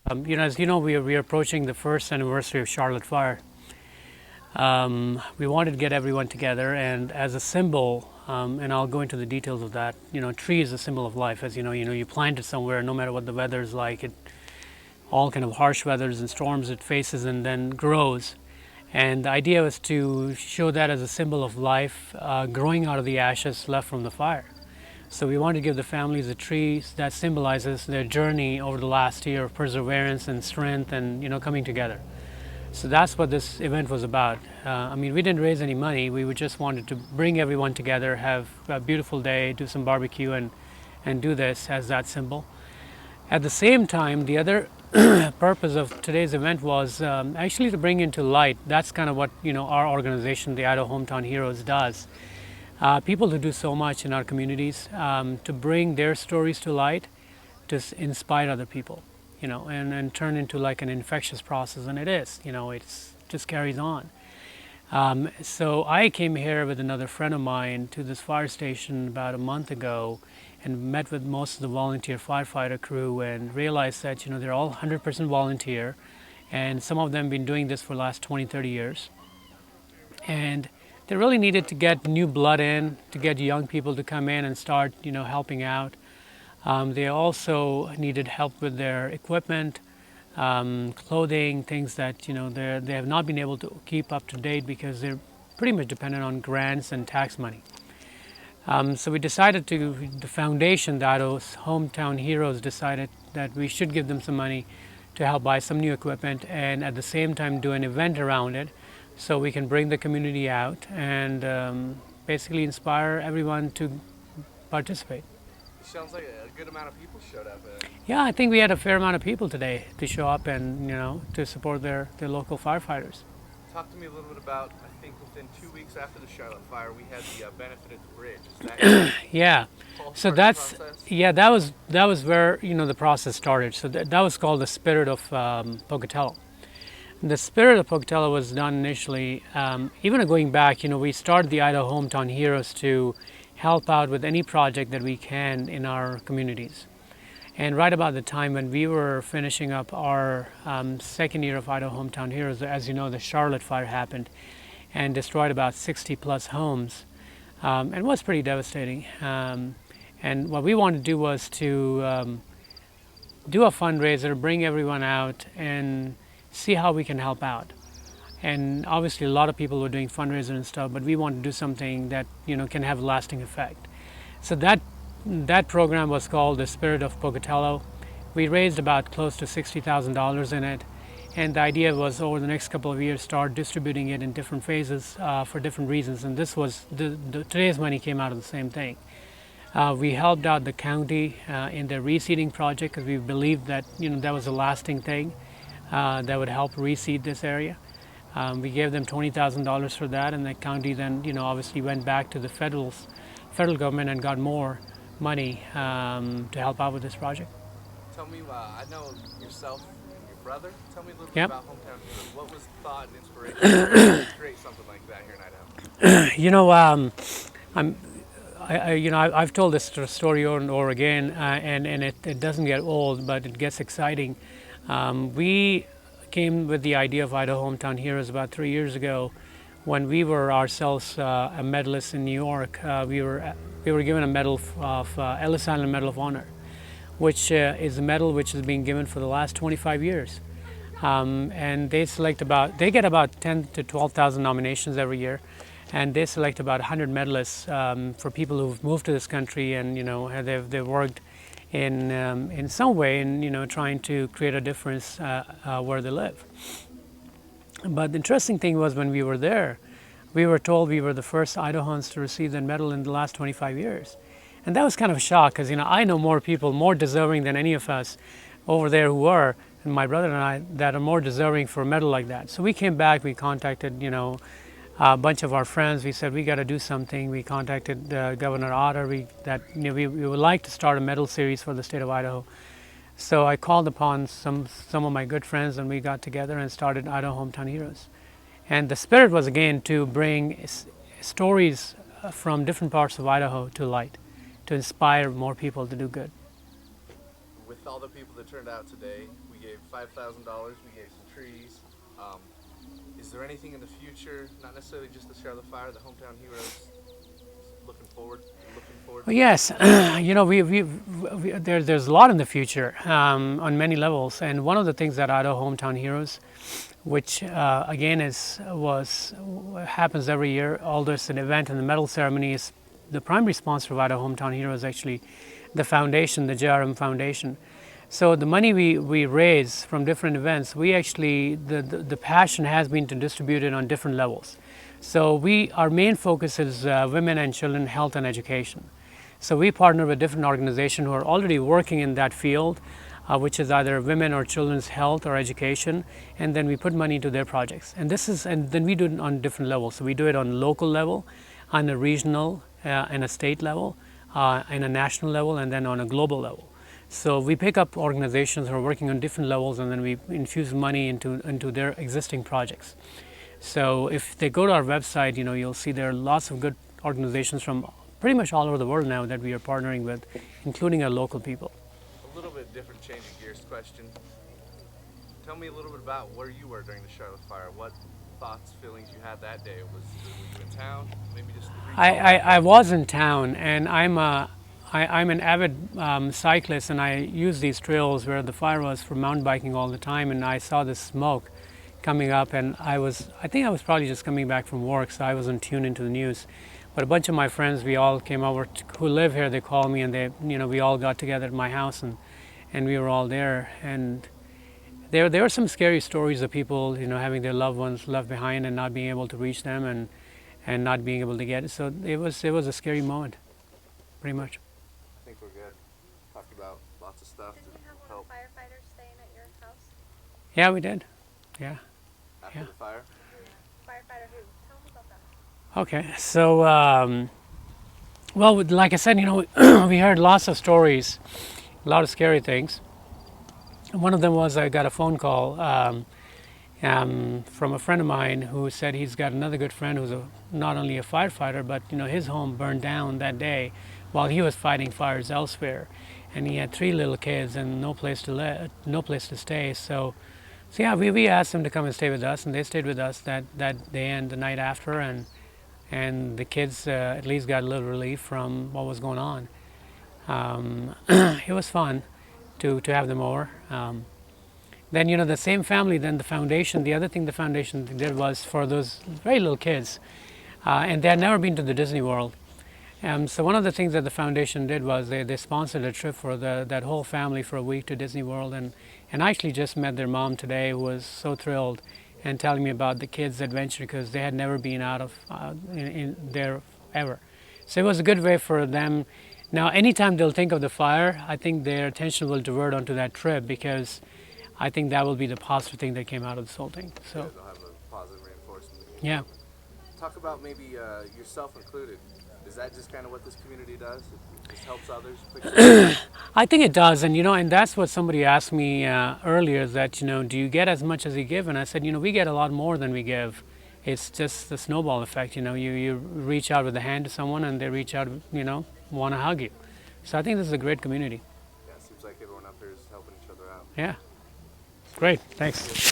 As you know, we are approaching the first anniversary of Charlotte Fire. We wanted to get everyone together, and as a symbol, and I'll go into the details of that. Tree is a symbol of life. As you plant it somewhere, no matter what the weather is like, it all kind of harsh weathers and storms it faces, and then grows. And the idea was to show that as a symbol of life, growing out of the ashes left from the fire. So we want to give the families a tree that symbolizes their journey over the last year of perseverance and strength and coming together. So that's what this event was about. We didn't raise any money. We just wanted to bring everyone together, have a beautiful day, do some barbecue, and do this as that symbol. At the same time, the other purpose of today's event was actually to bring into light. That's kind of what our organization, the Idaho Hometown Heroes, does. People who do so much in our communities to bring their stories to light, to inspire other people, and turn into like an infectious process, and it is. It's just carries on. So I came here with another friend of mine to this fire station about a month ago, and met with most of the volunteer firefighter crew, and realized that they're all 100% volunteer, and some of them have been doing this for the last 20, 30 years, and they really needed to get new blood in, to get young people to come in and start, helping out. They also needed help with their equipment, clothing, things that they have not been able to keep up to date because they're pretty much dependent on grants and tax money. So we decided the foundation, the Idaho Hometown Heroes, decided that we should give them some money to help buy some new equipment, and at the same time do an event around it, so we can bring the community out and basically inspire everyone to participate. It sounds like a good amount of people showed up. Yeah, I think we had a fair amount of people today to show up and to support their local firefighters. Talk to me a little bit about, I think within 2 weeks after the Charlotte fire, we had the benefit at the bridge. Is that Yeah, so that's that was where the process started. So that was called the Spirit of Pocatello. The Spirit of Pocatello was done initially, even going back, we started the Idaho Hometown Heroes to help out with any project that we can in our communities. And right about the time when we were finishing up our second year of Idaho Hometown Heroes, as you know, the Charlotte fire happened and destroyed about 60 plus homes, and it was pretty devastating. And what we wanted to do was to do a fundraiser, bring everyone out, and see how we can help out. And obviously a lot of people were doing fundraisers and stuff, but we want to do something that can have a lasting effect. So that program was called the Spirit of Pocatello. We raised about close to $60,000 in it, and the idea was over the next couple of years start distributing it in different phases for different reasons. And this was today's money came out of the same thing. We helped out the county in their reseeding project because we believed that that was a lasting thing that would help reseed this area. We gave them $20,000 for that, and the county then, obviously went back to the federal government and got more money to help out with this project. Tell me, I know yourself and your brother. Tell me a little bit Yep. about Hometown Heroes. What was the thought and inspiration to create something like that here in Idaho? I've told this story over and over again, and it doesn't get old, but it gets exciting. We came with the idea of Idaho Hometown Heroes about 3 years ago, when we were ourselves a medalist in New York. We were given a medal of Ellis Island Medal of Honor, which is a medal which has been given for the last 25 years. And they get about 10 to 12,000 nominations every year, and they select about 100 medalists for people who've moved to this country and they've worked in some way in trying to create a difference where they live. But the interesting thing was, when we were there, we were told we were the first Idahoans to receive that medal in the last 25 years. And that was kind of a shock, because I know more people more deserving than any of us over there who are, and my brother and I, that are more deserving for a medal like that. So we came back, we contacted a bunch of our friends. We said we got to do something. We contacted Governor Otter. We would like to start a medal series for the state of Idaho. So I called upon some of my good friends, and we got together and started Idaho Hometown Heroes. And the spirit was, again, to bring stories from different parts of Idaho to light, to inspire more people to do good. With all the people that turned out today, we gave $5,000. We gave some trees. Is there anything in the future, not necessarily just the Charlotte Fire, the Hometown Heroes, looking forward? Well, yes, you know, there's a lot in the future on many levels, and one of the things that Idaho Hometown Heroes, which again happens every year, although it's an event and the medal ceremony is the primary sponsor of Idaho Hometown Heroes, actually the foundation, the JRM Foundation. So the money we raise from different events, we actually, the passion has been to distribute it on different levels. So our main focus is women and children health and education. So we partner with different organizations who are already working in that field, which is either women or children's health or education, and then we put money into their projects. And then we do it on different levels. So we do it on local level, on a regional, and a state level, and a national level, and then on a global level. So we pick up organizations who are working on different levels, and then we infuse money into their existing projects. So if they go to our website, you know, you'll see there are lots of good organizations from pretty much all over the world now that we are partnering with, including our local people. A little bit different change of gears question. Tell me a little bit about where you were during the Charlotte Fire. What thoughts, feelings you had that day? Were you in town? Maybe just I was in town, and I'm an avid cyclist, and I use these trails where the fire was for mountain biking all the time, and I saw this smoke coming up, and I think I was probably just coming back from work, so I wasn't tuned into the news. But a bunch of my friends, we all came over who live here, they called me, and we all got together at my house, and we were all there. And there were some scary stories of people, having their loved ones left behind and not being able to reach them and not being able to get it. So it was a scary moment, pretty much. I think we're good. Talked about lots of stuff. Did you have one of the firefighters staying at your house? Yeah, we did. Yeah. After the fire? Firefighter who? Tell me about that. Okay, so, well, like I said, we heard lots of stories, a lot of scary things. One of them was I got a phone call from a friend of mine who said he's got another good friend who's not only a firefighter, but his home burned down that day while he was fighting fires elsewhere, and he had 3 little kids and no place to stay. So yeah, we asked them to come and stay with us, and they stayed with us that day and the night after, and the kids at least got a little relief from what was going on. It was fun to have them over. Then the same family, then the foundation, the other thing the foundation did was for those very little kids, and they had never been to the Disney World. So one of the things that the foundation did was they sponsored a trip for that whole family for a week to Disney World, and I actually just met their mom today, who was so thrilled and telling me about the kids' adventure because they had never been out of in there ever. So it was a good way for them. Now, anytime they'll think of the fire, I think their attention will divert onto that trip, because I think that will be the positive thing that came out of this whole thing. So they'll have a positive reinforcement. Yeah. Talk about maybe yourself included. Is that just kind of what this community does? It just helps others? I think it does, and that's what somebody asked me earlier, that do you get as much as you give? And I said, we get a lot more than we give. It's just the snowball effect. You reach out with a hand to someone, and they reach out, want to hug you. So I think this is a great community. Yeah, it seems like everyone up here is helping each other out. Yeah, great, thanks.